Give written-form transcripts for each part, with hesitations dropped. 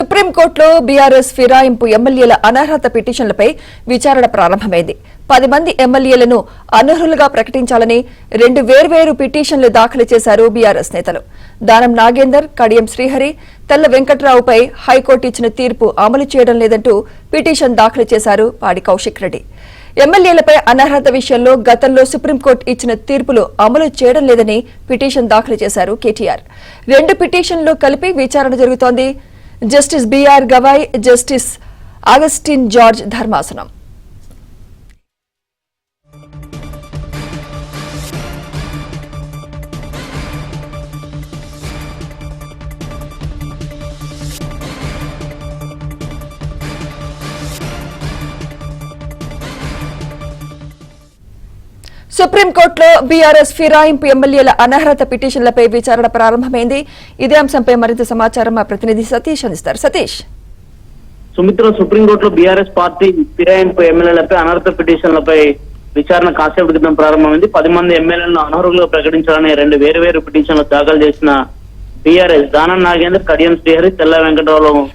సుప్రీంకోర్టులో బీఆర్ఎస్ ఫిరాయింపు ఎమ్మెల్యేల అనర్హత పిటిషన్లపై విచారణ ప్రారంభమైంది. 10 మంది ఎమ్మెల్యేలను అనర్హులుగా ప్రకటించాలని 2 వేర్వేరు పిటిషన్లు దాఖలు చేశారు బీఆర్ఎస్ నేతలు. దానం నాగేందర్, కడియం శ్రీహరి, తెల్ల వెంకట్రావుపై హైకోర్టు ఇచ్చిన తీర్పు అమలు చేయడం లేదంటూ పిటిషన్ దాఖలు చేశారు పాడి కౌశిక్ రెడ్డి. ఎమ్మెల్యేలపై అనర్హత విషయంలో గతంలో సుప్రీంకోర్టు ఇచ్చిన తీర్పులు అమలు చేయడం లేదని పిటిషన్ దాఖలు చేశారు కేటీఆర్. 2 పిటిషన్లు కలిపి విచారణ జరుగుతోంది. Justice BR Gavai, justice Augustine George ధర్మాసనం. సుప్రీంకోర్టులో బీఆర్ఎస్ ఫిరాయింపు ఎమ్మెల్యేల అనర్హత పిటిషన్లపై విచారణ ప్రారంభమైంది. ఇదే అంశంపై మరింత సమాచారం మా ప్రతినిధి సతీష్ అందిస్తారు. సతీష్. సుమిత్ర, సుప్రీంకోర్టులో బీఆర్ఎస్ పార్టీ ఫిరాయింపు ఎమ్మెల్యేలపై అనర్హత పిటిషన్లపై విచారణ కాసేపటి క్రితం ప్రారంభమైంది. 10 మంది ఎమ్మెల్యేలను అనర్హులుగా ప్రకటించాలని 2 వేర్వేరు పిటిషన్లు దాఖలు చేసిన బీఆర్ఎస్ దానం నాగేందర్, కడియం శ్రీహరి, తెల్ల వెంకటరావులు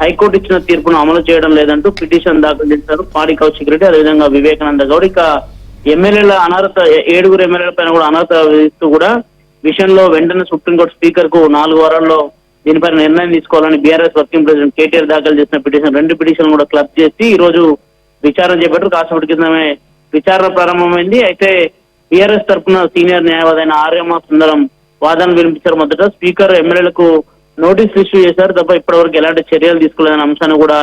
హైకోర్టు ఇచ్చిన తీర్పును అమలు చేయడం లేదంటూ పిటిషన్ దాఖలు చేశారు పాడి కౌశిక్ రెడ్డి, అదేవిధంగా వివేకానంద గౌడ్. ఇక ఎమ్మెల్యేల అనర్హత 7 ఎమ్మెల్యేల పైన కూడా అనర్హత విధిస్తూ కూడా విషయంలో వెంటనే సుప్రీంకోర్టు స్పీకర్ కు 4 వారాల్లో దీనిపై నిర్ణయం తీసుకోవాలని బీఆర్ఎస్ వర్కింగ్ ప్రెసిడెంట్ కేటీఆర్ దాఖలు చేసిన పిటిషన్ 2 పిటిషన్లు కూడా క్లబ్ చేసి ఈ రోజు విచారణ చేపట్టారు. కాసేపటి కిందమే విచారణ ప్రారంభమైంది. అయితే బీఆర్ఎస్ తరఫున సీనియర్ న్యాయవాది అయిన ఆర్యమ సుందరం వాదనలు వినిపించారు. మొదట స్పీకర్ ఎమ్మెల్యేలకు నోటీసులు ఇష్యూ చేశారు తప్ప ఇప్పటివరకు ఎలాంటి చర్యలు తీసుకోలేదన్న అంశాన్ని కూడా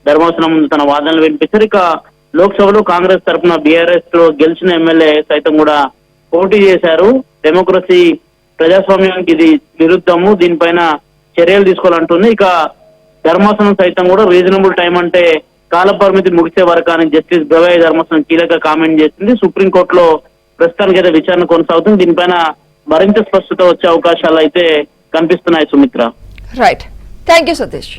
ధర్మాసనం ముందు తన వాదనలు వినిపించారు. ఇక లోక్సభలో కాంగ్రెస్ తరఫున బీఆర్ఎస్ లో గెలిచిన ఎమ్మెల్యే సైతం కూడా పోటీ చేశారు. డెమోక్రసీ ప్రజాస్వామ్యానికి ఇది విరుద్ధము, దీనిపైన చర్యలు తీసుకోవాలంటుంది. ఇక ధర్మాసనం సైతం కూడా రీజనబుల్ టైం అంటే కాల పరిమితి ముగిసే వరకు అని జస్టిస్ గవాయ్ ధర్మాసనం కీలక కామెంట్ చేసింది. సుప్రీంకోర్టులో ప్రస్తుతానికి అయితే విచారణ కొనసాగుతుంది. దీనిపైన మరింత స్పష్టత వచ్చే అవకాశాలు అయితే కనిపిస్తున్నాయి. Sumitra. Right, thank you Satish.